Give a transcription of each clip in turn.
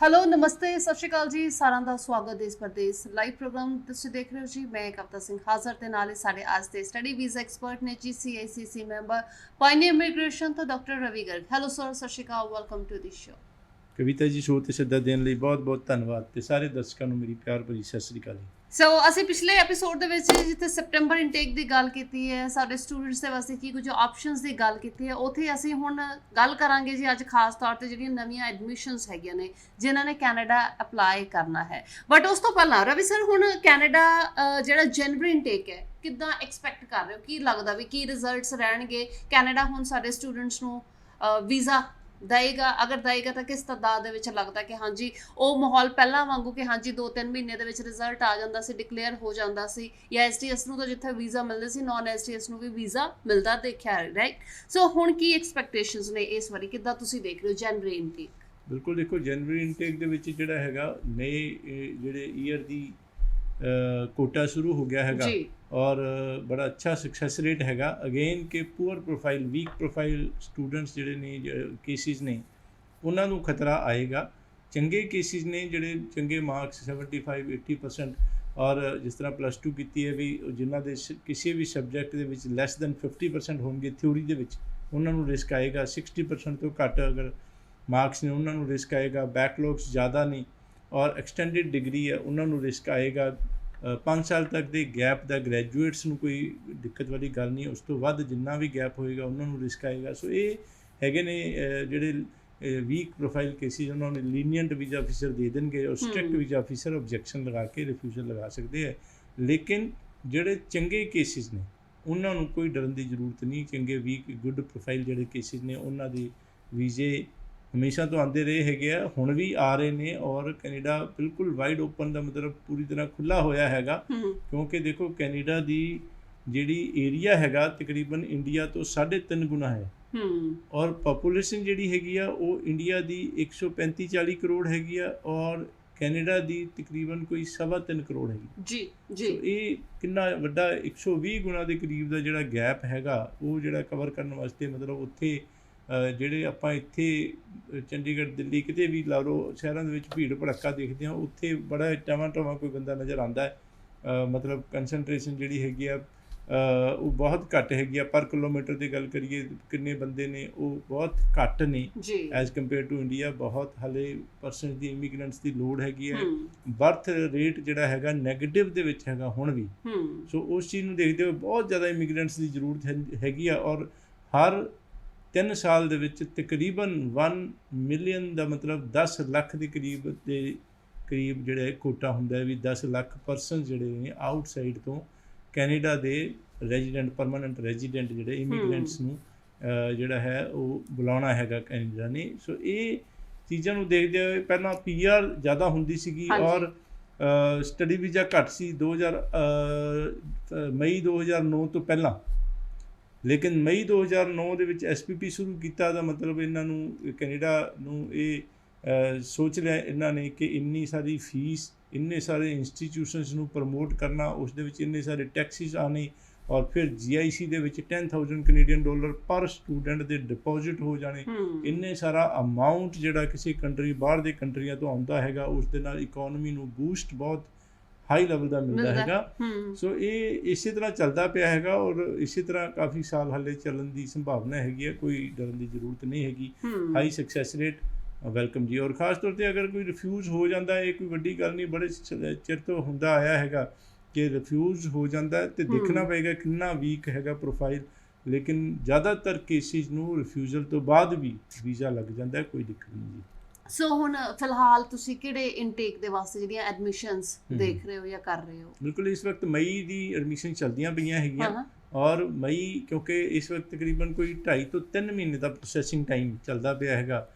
Hello नमस्ते सत श्रीकाल जी सारा का स्वागत देश परदेश लाइव प्रोग्राम तुसीं देख रहे हो जी। मैं कविता सिंह हाज़र ते नाल साडे अज दे स्टडी वीज़ा एक्सपर्ट ने जी CICC मैंबर पायनियर इमीग्रेशन तो doctor Ravi Garg. Hello sir सत श्रीकाल welcome to the show. Kavita ji show ते सद्दा देने ਲਈ बहुत बहुत धन्यवाद ਤੇ ਸਾਰੇ ਦਰਸ਼ਕਾਂ ਨੂੰ ਮੇਰੀ ਪਿਆਰ ਭਰੀ ਸਤਿ ਸ੍ਰੀ ਅਕਾਲ। ਸੋ ਅਸੀਂ ਪਿਛਲੇ ਐਪੀਸੋਡ ਦੇ ਵਿੱਚ ਜਿੱਥੇ ਸੈਪਟੈਂਬਰ ਇਨਟੇਕ ਦੀ ਗੱਲ ਕੀਤੀ ਹੈ, ਸਾਡੇ ਸਟੂਡੈਂਟਸ ਦੇ ਵਾਸਤੇ ਕੀ ਕੁਝ ਆਪਸ਼ਨਸ ਦੀ ਗੱਲ ਕੀਤੀ ਹੈ, ਉੱਥੇ ਅਸੀਂ ਹੁਣ ਗੱਲ ਕਰਾਂਗੇ ਜੀ ਅੱਜ ਖਾਸ ਤੌਰ ਤੇ ਜਿਹੜੀਆਂ ਨਵੀਆਂ ਐਡਮਿਸ਼ਨਸ ਹੈਗੀਆਂ ਨੇ ਜਿਨ੍ਹਾਂ ਨੇ ਕੈਨੇਡਾ ਅਪਲਾਈ ਕਰਨਾ ਹੈ। ਬਟ ਉਸ ਤੋਂ ਪਹਿਲਾਂ ਰਵੀ ਸਰ ਹੁਣ ਕੈਨੇਡਾ ਜਿਹੜਾ ਜਨਵਰੀ ਇਨਟੇਕ ਹੈ ਕਿੱਦਾਂ ਐਕਸਪੈਕਟ ਕਰ ਰਹੇ ਹੋ, ਕੀ ਲੱਗਦਾ ਵੀ ਕੀ ਰਿਜ਼ਲਟਸ ਰਹਿਣਗੇ? ਕੈਨੇਡਾ ਹੁਣ ਸਾਡੇ ਸਟੂਡੈਂਟਸ ਨੂੰ ਵੀਜ਼ਾ ਦੇਗਾ, ਅਗਰ ਦੇਗਾ ਤਾਂ ਕਿਸ ਤਾਦਾਦ ਦੇ ਵਿੱਚ ਲੱਗਦਾ ਕਿ ਹਾਂਜੀ ਉਹ ਮਾਹੌਲ ਪਹਿਲਾਂ ਵਾਂਗੂ ਕਿ ਹਾਂਜੀ 2-3 ਮਹੀਨੇ ਦੇ ਵਿੱਚ ਰਿਜ਼ਲਟ ਆ ਜਾਂਦਾ ਸੀ, ਡਿਕਲੇਅਰ ਹੋ ਜਾਂਦਾ ਸੀ, ਜਾਂ STS ਨੂੰ ਤਾਂ ਜਿੱਥੇ ਵੀਜ਼ਾ ਮਿਲਦੇ ਸੀ ਨਾਨ STS ਨੂੰ ਵੀ ਵੀਜ਼ਾ ਮਿਲਦਾ ਦੇਖਿਆ, ਰਾਈਟ? ਸੋ ਹੁਣ ਕੀ ਐਕਸਪੈਕਟੇਸ਼ਨਸ ਨੇ ਇਸ ਵਾਰੀ, ਕਿੱਦਾਂ ਤੁਸੀਂ ਦੇਖ ਰਹੇ ਹੋ ਜਨਵਰੀ ਇਨਟੇਕ? ਬਿਲਕੁਲ ਦੇਖੋ, ਜਨਵਰੀ ਇਨਟੇਕ ਦੇ ਵਿੱਚ ਜਿਹੜਾ ਹੈਗਾ ਨਏ ਜਿਹੜੇ ਈਅਰ ਦੀ ਕੋਟਾ शुरू हो गया हैगा और बड़ा अच्छा सक्सैस रेट हैगा अगेन कि poor profile weak profile students ਜਿਹੜੇ ਨੇ केसिस ਨੇ ਉਹਨਾਂ ਨੂੰ ਖਤਰਾ ਆਏਗਾ। ਚੰਗੇ केसिस ਨੇ ਜਿਹੜੇ ਚੰਗੇ ਮਾਰਕਸ 75-80% ਔਰ ਜਿਸ ਤਰ੍ਹਾਂ +2 ਕੀਤੀ ਹੈ ਵੀ ਜਿਨ੍ਹਾਂ ਦੇ ਕਿਸੇ ਵੀ ਸਬਜੈਕਟ ਦੇ ਵਿੱਚ ਲੈਸ ਦੈਨ 50% ਹੋਣਗੇ ਥਿਊਰੀ ਦੇ ਵਿੱਚ, ਉਹਨਾਂ ਨੂੰ ਰਿਸਕ ਆਏਗਾ। 60% ਤੋਂ ਘੱਟ ਅਗਰ ਮਾਰਕਸ ਨੇ ਉਹਨਾਂ ਨੂੰ ਰਿਸਕ ਆਏਗਾ। ਬੈਕਲੌਗਸ ਜ਼ਿਆਦਾ ਨਹੀਂ ਔਰ ਐਕਸਟੈਂਡਡ ਡਿਗਰੀ ਹੈ ਉਹਨਾਂ ਨੂੰ ਰਿਸਕ ਆਏਗਾ। 5 ਸਾਲ ਤੱਕ ਦੇ ਗੈਪ ਦਾ ਗ੍ਰੈਜੂਏਟਸ ਨੂੰ ਕੋਈ ਦਿੱਕਤ ਵਾਲੀ ਗੱਲ ਨਹੀਂ, ਉਸ ਤੋਂ ਵੱਧ ਜਿੰਨਾ ਵੀ ਗੈਪ ਹੋਏਗਾ ਉਹਨਾਂ ਨੂੰ ਰਿਸਕ ਆਏਗਾ। ਸੋ ਇਹ ਹੈਗੇ ਨੇ ਜਿਹੜੇ ਵੀਕ ਪ੍ਰੋਫਾਈਲ ਕੇਸਿਸ, ਉਹਨਾਂ ਨੂੰ ਲੀਨੀਅੰਟ ਵੀਜ਼ਾ ਆਫਿਸਰ ਦੇ ਦੇਣਗੇ ਔਰ ਸਟ੍ਰਿਕਟ ਵੀਜ਼ਾ ਆਫਿਸਰ ਆਬਜੈਕਸ਼ਨ ਲਗਾ ਕੇ ਰਿਫਿਊਜ਼ਲ ਲਗਾ ਸਕਦੇ ਹੈ। ਲੇਕਿਨ ਜਿਹੜੇ ਚੰਗੇ ਕੇਸਿਸ ਨੇ ਉਹਨਾਂ ਨੂੰ ਕੋਈ ਡਰਨ ਦੀ ਜ਼ਰੂਰਤ ਨਹੀਂ। ਚੰਗੇ ਵੀਕ ਗੁੱਡ ਪ੍ਰੋਫਾਈਲ ਜਿਹੜੇ ਕੇਸਿਸ ਨੇ ਉਹਨਾਂ ਦੇ ਵੀਜ਼ੇ ਹਮੇਸ਼ਾ ਤੋਂ ਆਉਂਦੇ ਰਹੇ ਹੈਗੇ ਆ, ਹੁਣ ਵੀ ਆ ਰਹੇ ਨੇ ਔਰ ਕੈਨੇਡਾ ਬਿਲਕੁਲ ਵਾਈਡ ਓਪਨ ਦਾ ਮਤਲਬ ਪੂਰੀ ਤਰ੍ਹਾਂ ਖੁੱਲ੍ਹਾ ਹੋਇਆ ਹੈਗਾ। ਕਿਉਂਕਿ ਦੇਖੋ ਕੈਨੇਡਾ ਦੀ ਜਿਹੜੀ ਏਰੀਆ ਹੈਗਾ ਤਕਰੀਬਨ ਇੰਡੀਆ ਤੋਂ 3.5 ਗੁਣਾ ਹੈ ਔਰ ਪਾਪੂਲੇਸ਼ਨ ਜਿਹੜੀ ਹੈਗੀ ਆ ਉਹ ਇੰਡੀਆ ਦੀ 135-40 ਕਰੋੜ ਹੈਗੀ ਆ ਔਰ ਕੈਨੇਡਾ ਦੀ ਤਕਰੀਬਨ ਕੋਈ 3.25 ਕਰੋੜ ਹੈਗੀ ਜੀ। ਇਹ ਕਿੰਨਾ ਵੱਡਾ 120 ਗੁਣਾ ਦੇ ਕਰੀਬ ਦਾ ਜਿਹੜਾ ਗੈਪ ਹੈਗਾ ਉਹ ਜਿਹੜਾ ਕਵਰ ਕਰਨ ਵਾਸਤੇ ਮਤਲਬ ਉੱਥੇ ਜਿਹੜੇ ਆਪਾਂ ਇੱਥੇ ਚੰਡੀਗੜ੍ਹ ਦਿੱਲੀ ਕਿਤੇ ਵੀ ਲਾ ਲਓ ਸ਼ਹਿਰਾਂ ਦੇ ਵਿੱਚ ਭੀੜ ਭੜੱਕਾ ਦੇਖਦੇ ਹਾਂ, ਉੱਥੇ ਬੜਾ ਟਾਵਾਂ ਕੋਈ ਬੰਦਾ ਨਜ਼ਰ ਆਉਂਦਾ ਹੈ। ਮਤਲਬ ਕੰਸਨਟ੍ਰੇਸ਼ਨ ਜਿਹੜੀ ਹੈਗੀ ਆ ਉਹ ਬਹੁਤ ਘੱਟ ਹੈਗੀ ਆ। ਪਰ ਕਿਲੋਮੀਟਰ ਦੀ ਗੱਲ ਕਰੀਏ ਕਿੰਨੇ ਬੰਦੇ ਨੇ ਉਹ ਬਹੁਤ ਘੱਟ ਨੇ ਐਜ਼ ਕੰਪੇਅਰ ਟੂ ਇੰਡੀਆ। ਬਹੁਤ ਹਾਲੇ ਪਰਸੈਂਟ ਦੀ ਇਮੀਗ੍ਰੈਂਟਸ ਦੀ ਲੋੜ ਹੈਗੀ ਹੈ। ਬਰਥ ਰੇਟ ਜਿਹੜਾ ਹੈਗਾ ਨੈਗੇਟਿਵ ਦੇ ਵਿੱਚ ਹੈਗਾ ਹੁਣ ਵੀ। ਸੋ ਉਸ ਚੀਜ਼ ਨੂੰ ਦੇਖਦੇ ਹੋਏ ਬਹੁਤ ਜ਼ਿਆਦਾ ਇਮੀਗ੍ਰੈਂਟਸ ਦੀ ਜ਼ਰੂਰਤ ਹੈਗੀ ਆ ਔਰ ਹਰ 3 ਸਾਲ ਦੇ ਵਿੱਚ ਤਕਰੀਬਨ 1 ਮਿਲੀਅਨ ਦਾ ਮਤਲਬ 10 ਲੱਖ ਦੇ ਕਰੀਬ ਜਿਹੜਾ ਕੋਟਾ ਹੁੰਦਾ ਵੀ 10 ਲੱਖ ਪਰਸਨ ਜਿਹੜੇ ਨੇ ਆਊਟਸਾਈਡ ਤੋਂ ਕੈਨੇਡਾ ਦੇ ਰੈਜ਼ੀਡੈਂਟ ਪਰਮਾਨੈਂਟ ਰੈਜ਼ੀਡੈਂਟ ਜਿਹੜੇ ਇਮੀਗ੍ਰੈਂਟਸ ਨੂੰ ਜਿਹੜਾ ਹੈ ਉਹ ਬੁਲਾਉਣਾ ਹੈਗਾ ਕੈਨੇਡਾ ਨੇ। ਸੋ ਇਹ ਚੀਜ਼ਾਂ ਨੂੰ ਦੇਖਦੇ ਹੋਏ ਪਹਿਲਾਂ PR ਜ਼ਿਆਦਾ ਹੁੰਦੀ ਸੀਗੀ ਔਰ ਸਟੱਡੀ ਵੀਜ਼ਾ ਘੱਟ ਸੀ ਮਈ 2009 ਤੋਂ ਪਹਿਲਾਂ। ਲੇਕਿਨ ਮਈ 2009 ਦੇ ਵਿੱਚ SPP ਸ਼ੁਰੂ ਕੀਤਾ ਦਾ ਮਤਲਬ ਇਹਨਾਂ ਨੂੰ ਕੈਨੇਡਾ ਨੂੰ ਇਹ ਸੋਚ ਲਿਆ ਇਹਨਾਂ ਨੇ ਕਿ ਇੰਨੀ ਸਾਰੀ ਫੀਸ, ਇੰਨੇ ਸਾਰੇ ਇੰਸਟੀਟਿਊਸ਼ਨਸ ਨੂੰ ਪ੍ਰਮੋਟ ਕਰਨਾ, ਉਸ ਦੇ ਵਿੱਚ ਇੰਨੇ ਸਾਰੇ ਟੈਕਸਿਸ ਆਉਣੇ ਔਰ ਫਿਰ GIC ਦੇ ਵਿੱਚ $10,000 ਕੈਨੇਡੀਅਨ ਡਾਲਰ ਪਰ ਸਟੂਡੈਂਟ ਦੇ ਡਿਪੋਜ਼ਿਟ ਹੋ ਜਾਣੇ। ਇੰਨੇ ਸਾਰਾ ਅਮਾਊਂਟ ਜਿਹੜਾ ਕਿਸੇ ਕੰਟਰੀ ਬਾਹਰ ਦੇ ਕੰਟਰੀਆਂ ਤੋਂ ਆਉਂਦਾ ਹੈਗਾ ਉਸ ਦੇ ਨਾਲ ਇਕੋਨਮੀ ਨੂੰ ਬੂਸਟ ਬਹੁਤ ਹਾਈ ਲੈਵਲ ਦਾ ਮਿਲਦਾ ਹੈਗਾ। ਸੋ ਇਹ ਇਸੇ ਤਰ੍ਹਾਂ ਚੱਲਦਾ ਪਿਆ ਹੈਗਾ ਔਰ ਇਸੇ ਤਰ੍ਹਾਂ ਕਾਫੀ ਸਾਲ ਹਾਲੇ ਚੱਲਣ ਦੀ ਸੰਭਾਵਨਾ ਹੈਗੀ ਹੈ। ਕੋਈ ਡਰਨ ਦੀ ਜ਼ਰੂਰਤ ਨਹੀਂ ਹੈਗੀ। ਹਾਈ ਸਕਸੈਸ ਰੇਟ ਵੈਲਕਮ ਜੀ। ਔਰ ਖਾਸ ਤੌਰ 'ਤੇ ਅਗਰ ਕੋਈ ਰਿਫਿਊਜ਼ ਹੋ ਜਾਂਦਾ ਇਹ ਕੋਈ ਵੱਡੀ ਗੱਲ ਨਹੀਂ, ਬੜੇ ਚਿਰ ਤੋਂ ਹੁੰਦਾ ਆਇਆ ਹੈਗਾ ਕਿ ਰਿਫਿਊਜ਼ ਹੋ ਜਾਂਦਾ ਤੇ ਦੇਖਣਾ ਪਏਗਾ ਕਿੰਨਾ ਵੀਕ ਹੈਗਾ ਪ੍ਰੋਫਾਈਲ। ਲੇਕਿਨ ਜ਼ਿਆਦਾਤਰ ਕੇਸਿਸ ਨੂੰ ਰਿਫਿਊਜ਼ਲ ਤੋਂ ਬਾਅਦ ਵੀ ਵੀਜ਼ਾ ਲੱਗ ਜਾਂਦਾ, ਕੋਈ ਦਿੱਕਤ ਨਹੀਂ ਜੀ। ਸੋ ਹੁਣ ਫਿਲਹਾਲ ਤੁਸੀਂ ਕਿਹੜੇ ਇਨਟੇਕ ਦੇ ਵਾਸਤੇ ਜਿਹੜੀਆਂ ਐਡਮਿਸ਼ਨਸ ਦੇਖ ਰਹੇ ਹੋ ਜਾਂ ਕਰ ਰਹੇ ਹੋ? ਬਿਲਕੁਲ ਇਸ ਵਕਤ ਮਈ ਦੀ ਐਡਮਿਸ਼ਨ ਚੱਲਦੀਆਂ ਪਈਆਂ ਹੈਗੀਆਂ ਔਰ ਮਈ ਕਿਉਂਕਿ ਇਸ ਵਕਤ ਤਕਰੀਬਨ ਕੋਈ 2.5 ਤੋਂ 3 ਮਹੀਨੇ ਦਾ ਪ੍ਰੋਸੈਸਿੰਗ ਟਾਈਮ ਚੱਲਦਾ ਪਿਆ ਹੈਗਾ।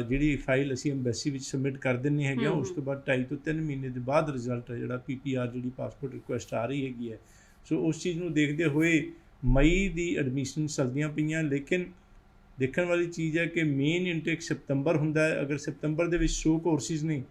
ਜਿਹੜੀ ਫਾਈਲ ਅਸੀਂ ਐਮਬੈਸੀ ਵਿੱਚ ਸਬਮਿਟ ਕਰ ਦਿੰਦੇ ਹੈਗੇ ਉਸ ਤੋਂ ਬਾਅਦ 2.5 ਤੋਂ 3 ਮਹੀਨੇ ਦੇ ਬਾਅਦ ਰਿਜ਼ਲਟ ਜਿਹੜਾ PPR ਜਿਹੜੀ ਪਾਸਪੋਰਟ ਰਿਕੁਐਸਟ ਆ ਰਹੀ ਹੈਗੀ ਹੈ। ਸੋ ਉਸ ਚੀਜ਼ ਨੂੰ ਦੇਖਦੇ ਹੋਏ ਮਈ ਦੀ ਐਡਮਿਸ਼ਨ ਚੱਲਦੀਆਂ ਪਈਆਂ। ਲੇਕਿਨ ਦੇਖਣ ਵਾਲੀ ਚੀਜ਼ ਹੈ ਕਿ ਮੇਨ ਇਨਟੇਕ ਸਤੰਬਰ ਹੁੰਦਾ ਹੈ। ਅਗਰ ਸਤੰਬਰ ਦੇ ਵਿੱਚ 100 ਕੋਰਸਿਸ ਨੇ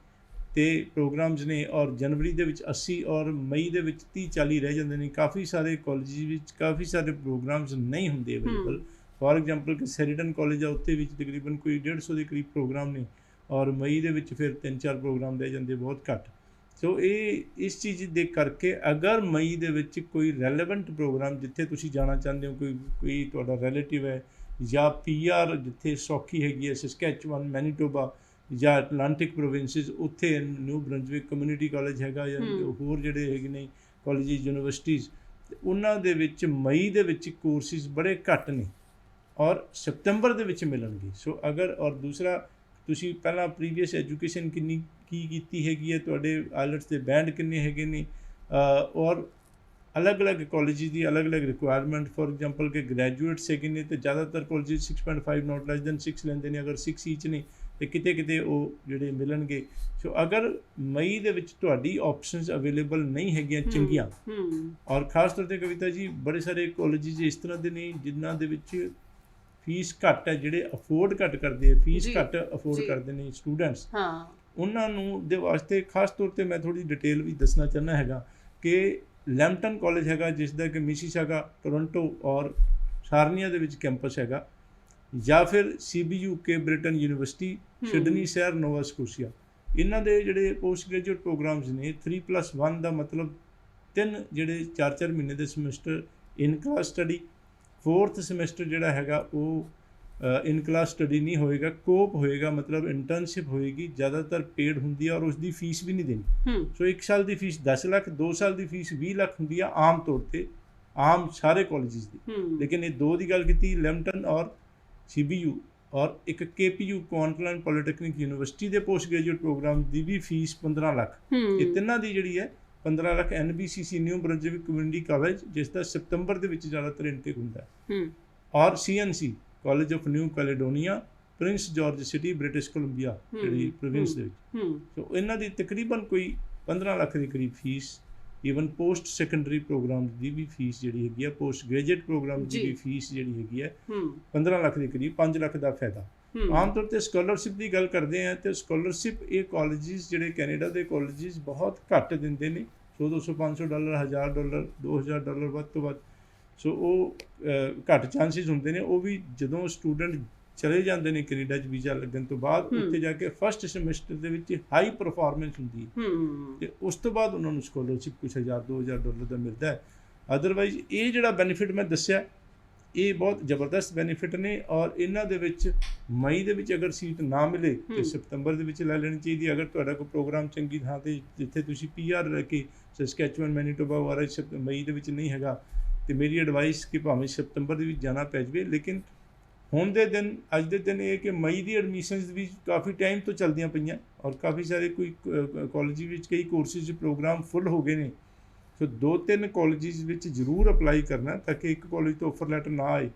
ਤੇ ਪ੍ਰੋਗਰਾਮਸ ਨੇ ਔਰ ਜਨਵਰੀ ਦੇ ਵਿੱਚ 80 ਔਰ ਮਈ ਦੇ ਵਿੱਚ 30-40 ਰਹਿ ਜਾਂਦੇ ਨੇ। ਕਾਫੀ ਸਾਰੇ ਕਾਲਜਿਸ ਵਿੱਚ ਕਾਫੀ ਸਾਰੇ ਪ੍ਰੋਗਰਾਮਸ ਨਹੀਂ ਹੁੰਦੇ ਅਵੇਲੇਬਲ। ਫॉर एग्जांपल कि शेरिडन कॉलेज है उत्ते विच तकरीबन कोई 150 के करीब प्रोग्राम ने ਔਰ ਮਈ ਦੇ ਵਿੱਚ ਫਿਰ 3-4 ਪ੍ਰੋਗਰਾਮ ਰਹਿ ਜਾਂਦੇ ਬਹੁਤ ਘੱਟ। ਸੋ ਇਹ ਇਸ ਚੀਜ਼ ਦੇ ਕਰਕੇ ਅਗਰ ਮਈ ਦੇ ਵਿੱਚ ਕੋਈ ਰੈਲੇਵੈਂਟ ਪ੍ਰੋਗਰਾਮ ਜਿੱਥੇ ਤੁਸੀਂ ਜਾਣਾ ਚਾਹੁੰਦੇ ਹੋ, ਕੋਈ ਤੁਹਾਡਾ ਰਿਲੇਟਿਵ ਹੈ ਜਾਂ PR ਜਿੱਥੇ ਸੌਖੀ ਹੈਗੀ ਹੈ, ਸਸਕੈਚੁਅਨ, ਮੈਨੀਟੋਬਾ ਜਾਂ ਅਟਲਾਂਟਿਕ ਪ੍ਰੋਵਿੰਸਿਸ, ਉੱਥੇ ਨਿਊ ਬਰੰਜ਼ਵਿਕ ਕਮਿਊਨਿਟੀ ਕਾਲਜ ਹੈਗਾ ਜਾਂ ਹੋਰ ਜਿਹੜੇ ਹੈਗੇ ਨੇ ਕਾਲਜਿਸ, ਯੂਨੀਵਰਸਿਟੀਜ਼, ਉਹਨਾਂ ਦੇ ਵਿੱਚ ਮਈ ਦੇ ਵਿੱਚ ਕੋਰਸਿਸ ਬੜੇ ਘੱਟ ਨੇ ਔਰ ਸਤੰਬਰ ਦੇ ਵਿੱਚ ਮਿਲਣਗੇ। ਸੋ ਅਗਰ ਔਰ ਦੂਸਰਾ ਤੁਸੀਂ ਪਹਿਲਾਂ ਪ੍ਰੀਵੀਅਸ ਐਜੂਕੇਸ਼ਨ ਕੀ ਕੀਤੀ ਹੈਗੀ ਹੈ, ਤੁਹਾਡੇ ਆਈਲੈਟਸ ਦੇ ਬੈਂਡ ਕਿੰਨੇ ਹੈਗੇ ਨੇ, ਔਰ ਅਲੱਗ-ਅਲੱਗ ਕਾਲਜਿਸ ਦੀ ਅਲੱਗ-ਅਲੱਗ ਰਿਕੁਆਇਰਮੈਂਟ। ਫੋਰ ਐਗਜ਼ਾਮਪਲ ਕਿ ਗ੍ਰੈਜੂਏਟਸ ਹੈਗੇ ਨੇ ਤੇ ਜ਼ਿਆਦਾਤਰ ਕਾਲਜਿਸ 6.5 ਨਾਟ ਲੈਸ ਦੈਨ 6 ਲੈਂਦੇ ਨੇ, ਅਗਰ 6 ਈਚ ਨੇ ਤੇ ਕਿਤੇ ਉਹ ਜਿਹੜੇ ਮਿਲਣਗੇ। ਸੋ ਅਗਰ ਮਈ ਦੇ ਵਿੱਚ ਤੁਹਾਡੀ ਆਪਸ਼ਨਸ ਅਵੇਲੇਬਲ ਨਹੀਂ ਹੈਗੀਆਂ ਚੰਗੀਆਂ, ਔਰ ਖਾਸ ਤੌਰ 'ਤੇ ਕਵਿਤਾ ਜੀ ਬੜੇ ਸਾਰੇ ਕਾਲਜਿਸ ਇਸ ਤਰ੍ਹਾਂ ਦੇ ਨੇ ਜਿਨ੍ਹਾਂ ਦੇ ਵਿੱਚ ਫੀਸ ਘੱਟ ਹੈ, ਜਿਹੜੇ ਅਫੋਰਡ ਘੱਟ ਕਰਦੇ ਆ, ਫੀਸ ਘੱਟ ਅਫੋਰਡ ਕਰਦੇ ਨੇ ਸਟੂਡੈਂਟਸ, ਉਹਨਾਂ ਨੂੰ ਦੇ ਵਾਸਤੇ ਖਾਸ ਤੌਰ 'ਤੇ ਮੈਂ ਥੋੜ੍ਹੀ ਡਿਟੇਲ ਵੀ ਦੱਸਣਾ ਚਾਹੁੰਦਾ ਹੈਗਾ ਕਿ ਲੈਂਪਟਨ ਕਾਲਜ ਹੈਗਾ ਜਿਸ ਦਾ ਕਿ ਮਿਸੀਸਾਗਾ, ਟੋਰੰਟੋ ਔਰ ਸਾਰਨੀਆ ਦੇ ਵਿੱਚ ਕੈਂਪਸ ਹੈਗਾ, ਜਾਂ ਫਿਰ CBU ਕੇ ਬ੍ਰਿਟਨ ਯੂਨੀਵਰਸਿਟੀ, ਸਿਡਨੀ ਸ਼ਹਿਰ, ਨੋਵਾ ਸਕੋਸ਼ੀਆ। ਇਹਨਾਂ ਦੇ ਜਿਹੜੇ ਪੋਸਟ ਗ੍ਰੈਜੂਏਟ ਪ੍ਰੋਗਰਾਮਸ ਨੇ 3+1 ਦਾ ਮਤਲਬ 3 ਜਿਹੜੇ 4-4 ਮਹੀਨੇ ਦੇ ਸਮੈਸਟਰ ਇਨ ਕਲਾਸ ਸਟੱਡੀ, 4th ਸਮੈਸਟਰ ਜਿਹੜਾ ਹੈਗਾ ਉਹ ਇਨ ਕਲਾਸ ਸਟੱਡੀ ਨਹੀਂ ਹੋਏਗਾ, ਕੋਪ ਹੋਏਗਾ, ਮਤਲਬ ਇੰਟਰਨਸ਼ਿਪ ਹੋਏਗੀ, ਜ਼ਿਆਦਾਤਰ ਪੇਡ ਹੁੰਦੀ ਹੈ ਔਰ ਉਸ ਦੀ ਫੀਸ ਵੀ ਨਹੀਂ ਦੇਣੀ। ਸੋ 1 ਸਾਲ ਦੀ ਫੀਸ 10 ਲੱਖ, 2 ਸਾਲ ਦੀ ਫੀਸ 20 ਲੱਖ ਹੁੰਦੀ ਹੈ ਆਮ ਤੌਰ 'ਤੇ, ਆਮ ਸਾਰੇ ਕਾਲਜਿਸ ਦੀ। ਲੇਕਿਨ ਇਹ 2 ਦੀ ਗੱਲ ਕੀਤੀ, ਲੈਂਪਟਨ ਔਰ CBU, ਔਰ ਇੱਕ KPU ਕੁਆਂਟਲੈਂਡ ਪੋਲੀਟੈਕਨਿਕ ਯੂਨੀਵਰਸਿਟੀ ਦੇ ਪੋਸਟ ਗ੍ਰੈਜੂਏਟ ਪ੍ਰੋਗਰਾਮ ਦੀ ਵੀ ਫੀਸ 15 ਲੱਖ। ਇਹ ਤਿੰਨਾਂ ਦੀ ਜਿਹੜੀ ਹੈ 15 lakh. NBCC New Brunswick community college ਜਿਸ ਦਾ ਸਤੰਬਰ ਦੇ ਵਿੱਚ ਜ਼ਿਆਦਾਤਰ ਇਨਟੇਕ ਹੁੰਦਾ ਹੈ, ਔਰ CNC college of New Caledonia, Prince George city, British Columbia ਜਿਹੜੀ ਪ੍ਰੋਵਿੰਸ ਦੇ ਵਿੱਚ। ਸੋ ਇਹਨਾਂ ਦੀ ਤਕਰੀਬਨ ਕੋਈ 15 ਲੱਖ ਦੇ ਕਰੀਬ fees. Even post secondary program ਦੀ ਵੀ ਫੀਸ ਜਿਹੜੀ ਹੈਗੀ ਹੈ, ਪੋਸਟ ਗ੍ਰੈਜੂਏਟ ਪ੍ਰੋਗਰਾਮ ਦੀ ਵੀ ਫੀਸ ਜਿਹੜੀ ਹੈਗੀ ਹੈ 15 ਲੱਖ ਦੇ ਕਰੀਬ, 5 ਲੱਖ ਦਾ ਫਾਇਦਾ। ਆਮ ਤੌਰ 'ਤੇ ਸਕਾਲਰਸ਼ਿਪ ਦੀ ਗੱਲ ਕਰਦੇ ਹਾਂ ਤੇ ਸਕਾਲਰਸ਼ਿਪ ਇਹ ਕਾਲਜਿਸ ਜਿਹੜੇ ਕੈਨੇਡਾ ਦੇ ਕਾਲਜਿਸ ਬਹੁਤ ਘੱਟ ਦਿੰਦੇ ਨੇ, $100, $200, $1000, $2000 ਵੱਧ ਤੋਂ ਵੱਧ। ਸੋ ਉਹ ਘੱਟ ਚਾਂਸਿਸ ਹੁੰਦੇ ਨੇ। ਉਹ ਵੀ ਜਦੋਂ ਸਟੂਡੈਂਟ ਚਲੇ ਜਾਂਦੇ ਨੇ ਕੈਨੇਡਾ 'ਚ ਵੀਜ਼ਾ ਲੱਗਣ ਤੋਂ ਬਾਅਦ, ਉੱਥੇ ਜਾ ਕੇ ਫਸਟ ਸਮੈਸਟਰ ਦੇ ਵਿੱਚ ਹਾਈ ਪਰਫਾਰਮੈਂਸ ਹੁੰਦੀ ਹੈ ਤੇ ਉਸ ਤੋਂ ਬਾਅਦ ਉਹਨਾਂ ਨੂੰ ਸਕਾਲਰਸ਼ਿਪ ਕੁਛ $1000-$2000 ਦਾ ਮਿਲਦਾ ਹੈ। ਅਦਰਵਾਈਜ਼ ਇਹ ਜਿਹੜਾ ਬੈਨੀਫਿਟ ਮੈਂ ਦੱਸਿਆ ਇਹ ਬਹੁਤ ਜ਼ਬਰਦਸਤ ਬੈਨੀਫਿਟ ਨੇ, ਔਰ ਇਹਨਾਂ ਦੇ ਵਿੱਚ ਮਈ ਦੇ ਵਿੱਚ ਅਗਰ ਸੀਟ ਨਾ ਮਿਲੇ ਤੇ ਸਤੰਬਰ ਦੇ ਵਿੱਚ ਲੈ ਲੈਣੀ ਚਾਹੀਦੀ। ਅਗਰ ਤੁਹਾਡਾ ਕੋਈ ਪ੍ਰੋਗਰਾਮ ਚੰਗੀ ਥਾਂ 'ਤੇ ਜਿੱਥੇ ਤੁਸੀਂ PR ਰਹਿ ਕੇ ਸਸਕੈਚੁਅਨ, ਮੈਨੀਟੋਬਾ ਵਗੈਰਾ ਮਈ ਦੇ ਵਿੱਚ ਨਹੀਂ ਹੈਗਾ ਤੇ ਮੇਰੀ ਐਡਵਾਈਸ ਕਿ ਭਾਵੇਂ ਸਤੰਬਰ ਦੇ ਵਿੱਚ ਜਾਣਾ ਪੈ ਜਾਵੇ। ਲੇਕਿਨ ਹੁਣ ਦੇ ਦਿਨ, ਅੱਜ ਦੇ ਦਿਨ ਇਹ ਕਿ ਮਈ ਦੀ ਐਡਮਿਸ਼ਨਸ ਵੀ ਕਾਫੀ ਟਾਈਮ ਤੋਂ ਚੱਲਦੀਆਂ ਪਈਆਂ ਔਰ ਕਾਫੀ ਸਾਰੇ ਕੋਈ ਕਾਲਜ ਵਿੱਚ ਕਈ ਕੋਰਸਿਸ ਪ੍ਰੋਗਰਾਮ ਫੁੱਲ ਹੋ ਗਏ ਨੇ। ਸੋ 2-3 ਕਾਲਜਿਸ ਵਿੱਚ ਜ਼ਰੂਰ ਅਪਲਾਈ ਕਰਨਾ ਤਾਂ ਕਿ ਇੱਕ ਕਾਲਜ ਤੋਂ ਆਫਰ ਲੈਟਰ ਨਾ ਆਏ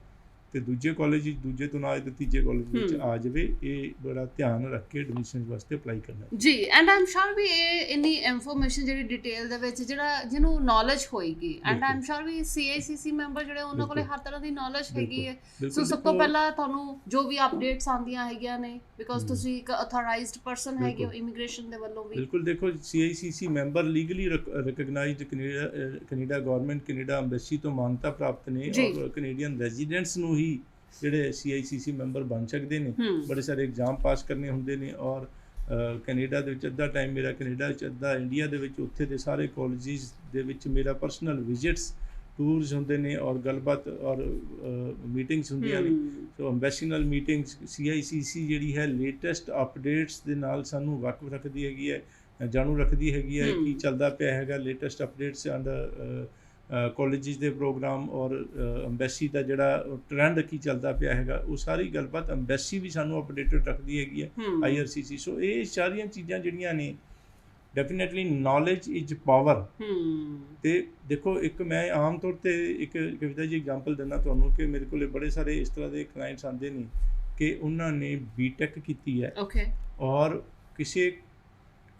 ਤੇ ਦੂਜੇ ਕਾਲਜ ਵਿੱਚ, ਦੂਜੇ ਤੋਂ ਨਾ ਆਏ ਤੇ ਤੀਜੇ ਕਾਲਜ ਵਿੱਚ ਆ ਜਾਵੇ। ਇਹ ਬੜਾ ਧਿਆਨ ਰੱਖ ਕੇ ਐਡਮਿਸ਼ਨ ਵਾਸਤੇ ਅਪਲਾਈ ਕਰਨਾ ਜੀ। ਐਂਡ ਆਮ ਸ਼ੋਰ ਵੀ ਇਹ ਇੰਨੀ ਇਨਫੋਰਮੇਸ਼ਨ ਜਿਹੜੀ ਡਿਟੇਲ ਦੇ ਵਿੱਚ ਜਿਹੜਾ ਜਿਹਨੂੰ ਨੌਲੇਜ ਹੋਏਗੀ, ਐਂਡ ਆਮ ਸ਼ੋਰ ਵੀ CICC ਮੈਂਬਰ ਜਿਹੜੇ ਉਹਨਾਂ ਕੋਲੇ ਹਰ ਤਰ੍ਹਾਂ ਦੀ ਨੌਲੇਜ ਹੈਗੀ ਹੈ। ਸੋ ਸਭ ਤੋਂ ਪਹਿਲਾਂ ਤੁਹਾਨੂੰ ਜੋ ਵੀ ਅਪਡੇਟਸ ਆਉਂਦੀਆਂ ਹੈਗੀਆਂ ਨੇ, ਬਿਕੋਜ਼ ਤੁਸੀਂ ਇੱਕ ਅਥੋਰਾਈਜ਼ਡ ਪਰਸਨ ਹੈਗੇ ਹੋ ਇਮੀਗ੍ਰੇਸ਼ਨ ਦੇ ਵੱਲੋਂ ਵੀ। ਬਿਲਕੁਲ। ਦੇਖੋ CICC member legally recognised Canada government, Canada embassy ਤੋਂ ਮਾਨਤਾ ਪ੍ਰਾਪਤ ਨੇ ਔਰ ਕੈਨੇਡੀਅਨ ਰੈਜ਼ੀਡੈਂਟਸ ਨੂੰ ਹੀ ਜਿਹੜੇ CICC ਮੈਂਬਰ ਬਣ ਸਕਦੇ ਨੇ। ਬੜੇ ਸਾਰੇ ਐਗਜ਼ਾਮ ਪਾਸ ਕਰਨੇ ਹੁੰਦੇ ਨੇ ਔਰ ਕੈਨੇਡਾ ਦੇ ਵਿੱਚ ਅੱਧਾ ਟਾਈਮ ਮੇਰਾ ਕੈਨੇਡਾ ਵਿੱਚ, ਅੱਧਾ ਇੰਡੀਆ ਦੇ ਵਿੱਚ, ਉੱਥੇ ਦੇ ਸਾਰੇ ਕਾਲਜਿਸ ਦੇ ਵਿੱਚ ਮੇਰਾ ਪਰਸਨਲ ਵਿਜ਼ਿਟਸ, ਟੂਰਸ ਹੁੰਦੇ ਨੇ ਔਰ ਗੱਲਬਾਤ ਔਰ ਮੀਟਿੰਗਸ ਹੁੰਦੀਆਂ ਨੇ। ਸੋ ਐਮਬੈਸੀ ਨਾਲ ਮੀਟਿੰਗਸ, CICC ਜਿਹੜੀ ਹੈ ਲੇਟੈਸਟ ਅਪਡੇਟਸ ਦੇ ਨਾਲ ਸਾਨੂੰ ਵਾਕਿਫ ਰੱਖਦੀ ਹੈਗੀ ਹੈ, ਜਾਣੂ ਰੱਖਦੀ ਹੈਗੀ ਹੈ ਕੀ ਚੱਲਦਾ ਪਿਆ ਹੈਗਾ, ਲੇਟੈਸਟ ਅਪਡੇਟਸ ਅੰਡਰ ਕਾਲਜਿਸ ਦੇ ਪ੍ਰੋਗਰਾਮ ਔਰ ਐਮਬੈਸੀ ਦਾ ਜਿਹੜਾ ਟ੍ਰੈਂਡ ਕੀ ਚੱਲਦਾ ਪਿਆ ਹੈਗਾ, ਉਹ ਸਾਰੀ ਗੱਲਬਾਤ ਐਮਬੈਸੀ ਵੀ ਸਾਨੂੰ ਅਪਡੇਟਡ ਰੱਖਦੀ ਹੈਗੀ ਹੈ, IRCC। ਸੋ ਇਹ ਸਾਰੀਆਂ ਚੀਜ਼ਾਂ ਜਿਹੜੀਆਂ ਨੇ ਡੈਫੀਨੇਟਲੀ ਨੌਲੇਜ ਇਜ਼ ਪਾਵਰ। ਤੇ ਦੇਖੋ ਇੱਕ ਮੈਂ ਆਮ ਤੌਰ 'ਤੇ ਇੱਕ ਕਵਿਤਾ ਜੀ ਐਗਜ਼ਾਮਪਲ ਦਿੰਦਾ ਤੁਹਾਨੂੰ ਕਿ ਮੇਰੇ ਕੋਲ ਬੜੇ ਸਾਰੇ ਇਸ ਤਰ੍ਹਾਂ ਦੇ ਕਲਾਇੰਟਸ ਆਉਂਦੇ ਨੇ ਕਿ ਉਹਨਾਂ ਨੇ BTech ਕੀਤੀ ਹੈ ਔਰ ਕਿਸੇ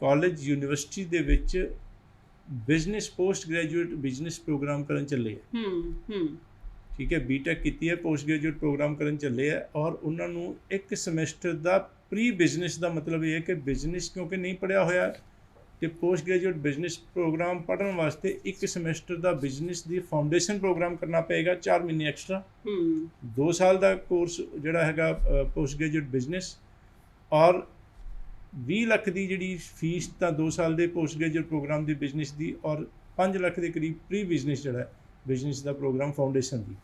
ਕਾਲਜ ਯੂਨੀਵਰਸਿਟੀ ਦੇ ਵਿੱਚ business, post graduate business program ਕਰਨ ਚੱਲੇ ਹੈ। ਠੀਕ ਹੈ, BTech ਕੀਤੀ ਹੈ, ਪੋਸਟ ਗ੍ਰੈਜੂਏਟ ਪ੍ਰੋਗਰਾਮ ਕਰਨ ਚੱਲੇ ਹੈ ਔਰ ਉਹਨਾਂ ਨੂੰ ਇੱਕ ਸਮੈਸਟਰ ਦਾ ਪ੍ਰੀ ਬਿਜ਼ਨਸ ਦਾ ਮਤਲਬ ਇਹ ਹੈ ਕਿ ਬਿਜ਼ਨਸ ਕਿਉਂਕਿ ਨਹੀਂ ਪੜ੍ਹਿਆ ਹੋਇਆ ਤੇ ਪੋਸਟ ਗ੍ਰੈਜੂਏਟ ਬਿਜ਼ਨਸ ਪ੍ਰੋਗਰਾਮ ਪੜ੍ਹਨ ਵਾਸਤੇ ਇੱਕ ਸਮੈਸਟਰ ਦਾ ਬਿਜ਼ਨਸ ਦੀ ਫਾਊਂਡੇਸ਼ਨ ਪ੍ਰੋਗਰਾਮ ਕਰਨਾ ਪਏਗਾ, 4 ਮਹੀਨੇ ਐਕਸਟਰਾ, 2 ਸਾਲ ਦਾ ਕੋਰਸ ਜਿਹੜਾ ਹੈਗਾ ਪੋਸਟ ਗ੍ਰੈਜੂਏਟ ਬਿਜ਼ਨਸ, ਔਰ 20 ਲੱਖ ਦੀ ਜਿਹੜੀ ਫੀਸ ਤਾਂ 2 ਸਾਲ ਦੇ ਪੋਸਟ ਗ੍ਰੈਜੂਏਟ ਪ੍ਰੋਗਰਾਮ ਦੀ ਬਿਜ਼ਨਸ ਦੀ, ਔਰ 5 ਲੱਖ ਦੇ ਕਰੀਬ ਪ੍ਰੀ ਬਿਜ਼ਨਸ ਜਿਹੜਾ ਬਿਜ਼ਨਸ ਦਾ ਪ੍ਰੋਗਰਾਮ ਫਾਊਂਡੇਸ਼ਨ ਦੀ,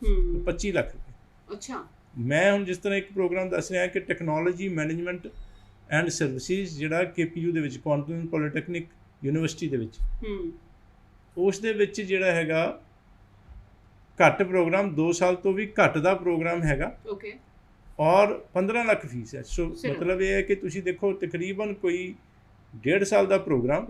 25 ਲੱਖ ਰੁਪਏ। ਅੱਛਾ। ਮੈਂ ਹੁਣ ਜਿਸ ਤਰ੍ਹਾਂ ਇੱਕ ਪ੍ਰੋਗਰਾਮ ਦੱਸ ਰਿਹਾ ਕਿ ਟੈਕਨੋਲੋਜੀ ਮੈਨੇਜਮੈਂਟ ਐਂਡ ਸਰਵਿਸਿਜ਼ ਜਿਹੜਾ KPU ਦੇ ਵਿੱਚ, ਕੌਨਫਲੂਐਂਸ ਪੋਲੀਟੈਕਨਿਕ ਯੂਨੀਵਰਸਿਟੀ ਦੇ ਵਿੱਚ, ਉਸ ਦੇ ਵਿੱਚ ਜਿਹੜਾ ਹੈਗਾ ਘੱਟ ਪ੍ਰੋਗਰਾਮ, 2 ਸਾਲ ਤੋਂ ਵੀ ਘੱਟ ਦਾ ਪ੍ਰੋਗਰਾਮ ਹੈਗਾ। ਓਕੇ। ਔਰ 15 ਲੱਖ ਫੀਸ ਹੈ। ਸੋ ਮਤਲਬ ਇਹ ਹੈ ਕਿ ਤੁਸੀਂ ਦੇਖੋ ਤਕਰੀਬਨ ਕੋਈ 1.5 ਸਾਲ ਦਾ ਪ੍ਰੋਗਰਾਮ,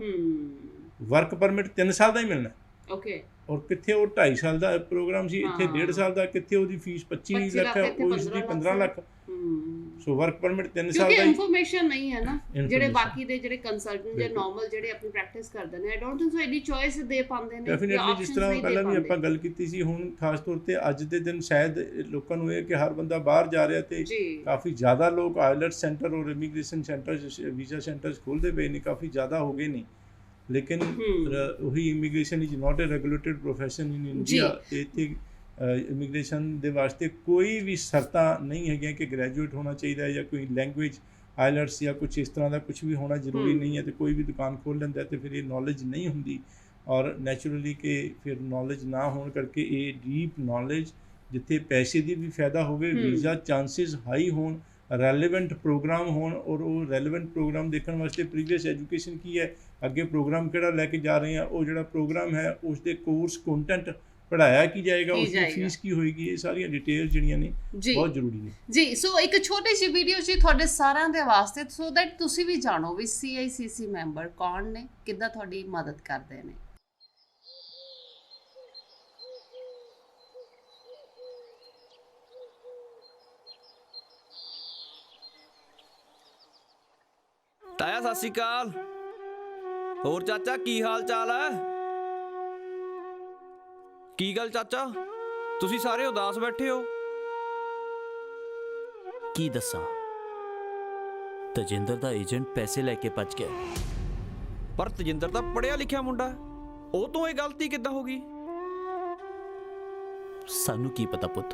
ਵਰਕ ਪਰਮਿਟ 3 ਸਾਲ ਦਾ ਹੀ ਮਿਲਣਾ। ਓਕੇ। ਔਰ ਕਿੱਥੇ ਉਹ 2.5 ਸਾਲ ਦਾ ਪ੍ਰੋਗਰਾਮ ਸੀ, ਇੱਥੇ 1.5 ਸਾਲ ਦਾ, ਕਿੱਥੇ ਉਹਦੀ ਫੀਸ 25 ਲੱਖ ਹੈ, ਉਸ ਦੀ 15 ਲੱਖ। ਸੋ ਵਰਕ ਪਰਮਿਟ 3 ਸਾਲ ਦਾ। ਕਿਉਂਕਿ ਇਨਫੋਰਮੇਸ਼ਨ ਨਹੀਂ ਹੈ ਨਾ, ਜਿਹੜੇ ਬਾਕੀ ਦੇ ਜਿਹੜੇ ਕੰਸਲਟੈਂਟ ਜਾਂ ਨਾਰਮਲ ਜਿਹੜੇ ਆਪਣੀ ਪ੍ਰੈਕਟਿਸ ਕਰਦੇ ਨੇ, ਆਈ ਡੋਨਟ ਥਿੰਕ ਸੋ ਇੰਨੀ ਚੋਇਸ ਦੇ ਪਾਉਂਦੇ ਨੇ। ਡੈਫੀਨਿਟਲੀ ਜਿਸ ਤਰ੍ਹਾਂ ਪਹਿਲਾਂ ਵੀ ਆਪਾਂ ਗੱਲ ਕੀਤੀ ਸੀ, ਹੁਣ ਖਾਸ ਤੌਰ ਤੇ ਅੱਜ ਦੇ ਦਿਨ ਸ਼ਾਇਦ ਲੋਕਾਂ ਨੂੰ ਇਹ ਕਿ ਹਰ ਬੰਦਾ ਬਾਹਰ ਜਾ ਰਿਹਾ ਤੇ ਕਾਫੀ ਜ਼ਿਆਦਾ ਲੋਕ ਆਇਲਟਸ ਸੈਂਟਰ ਔਰ ਇਮੀਗ੍ਰੇਸ਼ਨ ਸੈਂਟਰ, ਵੀਜ਼ਾ ਸੈਂਟਰਸ ਖੋਲ੍ਹਦੇ ਪਏ ਨੇ, ਕਾਫੀ ਜ਼ਿਆਦਾ ਹੋ ਗਏ ਨੇ। ਲੇਕਿਨ ਉਹੀ immigration is not a regulated profession in India. ਇੱਥੇ ਇਮੀਗ੍ਰੇਸ਼ਨ ਦੇ ਵਾਸਤੇ ਕੋਈ ਵੀ ਸ਼ਰਤਾਂ ਨਹੀਂ ਹੈਗੀਆਂ ਕਿ ਗ੍ਰੈਜੂਏਟ ਹੋਣਾ ਚਾਹੀਦਾ ਜਾਂ ਕੋਈ ਲੈਂਗੁਏਜ ਆਇਲਟਸ ਜਾਂ ਕੁਛ ਇਸ ਤਰ੍ਹਾਂ ਦਾ ਕੁਛ ਵੀ ਹੋਣਾ ਜ਼ਰੂਰੀ ਨਹੀਂ ਹੈ। ਤੇ ਕੋਈ ਵੀ ਦੁਕਾਨ ਖੋਲ੍ਹ ਲੈਂਦਾ ਤੇ ਫਿਰ ਇਹ ਨੌਲੇਜ ਨਹੀਂ ਹੁੰਦੀ, ਔਰ ਨੈਚੁਰਲੀ ਕਿ ਫਿਰ ਨੌਲੇਜ ਨਾ ਹੋਣ ਕਰਕੇ ਇਹ ਡੀਪ ਨੌਲੇਜ ਜਿੱਥੇ ਪੈਸੇ ਦੀ ਵੀ ਫਾਇਦਾ ਹੋਵੇ, ਵੀਜ਼ਾ ਚਾਂਸਿਸ ਹਾਈ ਹੋਣ, ਰੈਲੇਵੈਂਟ ਪ੍ਰੋਗਰਾਮ ਹੋਣ, ਔਰ ਉਹ ਰੈਲੇਵੈਂਟ ਪ੍ਰੋਗਰਾਮ ਦੇਖਣ ਵਾਸਤੇ ਪ੍ਰੀਵੀਅਸ ਐਜੂਕੇਸ਼ਨ ਕੀ ਹੈ, ਅੱਗੇ ਪ੍ਰੋਗਰਾਮ ਕਿਹੜਾ ਲੈ ਕੇ ਜਾ ਰਹੇ ਹਾਂ, ਉਹ ਜਿਹੜਾ ਪ੍ਰੋਗਰਾਮ ਹੈ ਉਸ ਦੇ ਕੋਰਸ ਕੰਟੈਂਟ ਪੜ੍ਹਾਇਆ ਕੀ ਜਾਏਗਾ, ਉਸ ਦੀ ਫੀਸ ਕੀ ਹੋਏਗੀ, ਇਹ ਸਾਰੀਆਂ ਡਿਟੇਲ ਜਿਹੜੀਆਂ ਨੇ ਬਹੁਤ ਜ਼ਰੂਰੀ ਨੇ ਜੀ। ਸੋ ਇੱਕ ਛੋਟੀ ਜਿਹੀ ਵੀਡੀਓ ਜੀ ਤੁਹਾਡੇ ਸਾਰਿਆਂ ਦੇ ਵਾਸਤੇ, ਸੋ ਦੈਟ ਤੁਸੀਂ ਵੀ ਜਾਣੋ ਵੀ CICC ਮੈਂਬਰ ਕੌਣ ਨੇ, ਕਿੱਦਾਂ ਤੁਹਾਡੀ ਮਦਦ ਕਰਦੇ ਨੇ। ਤਾਇਆ ਸਤਿ ਸ਼੍ਰੀ ਅਕਾਲ। ਹੋਰ ਚਾਚਾ ਕੀ ਹਾਲ ਚਾਲ ਹੈ? ਕੀ ਗੱਲ ਚਾਚਾ, ਤੁਸੀਂ ਸਾਰੇ ਉਦਾਸ ਬੈਠੇ ਹੋ? ਕੀ ਦੱਸਾਂ, ਤਜਿੰਦਰ ਦਾ ਏਜੰਟ ਪੈਸੇ ਲੈ ਕੇ ਭੱਜ ਗਿਆ। ਪਰ ਤਜਿੰਦਰ ਤਾਂ ਪੜ੍ਹਿਆ ਲਿਖਿਆ ਮੁੰਡਾ, ਉਹ ਤੋਂ ਇਹ ਗਲਤੀ ਕਿੱਦਾਂ ਹੋ ਗਈ? ਸਾਨੂੰ ਕੀ ਪਤਾ ਪੁੱਤ,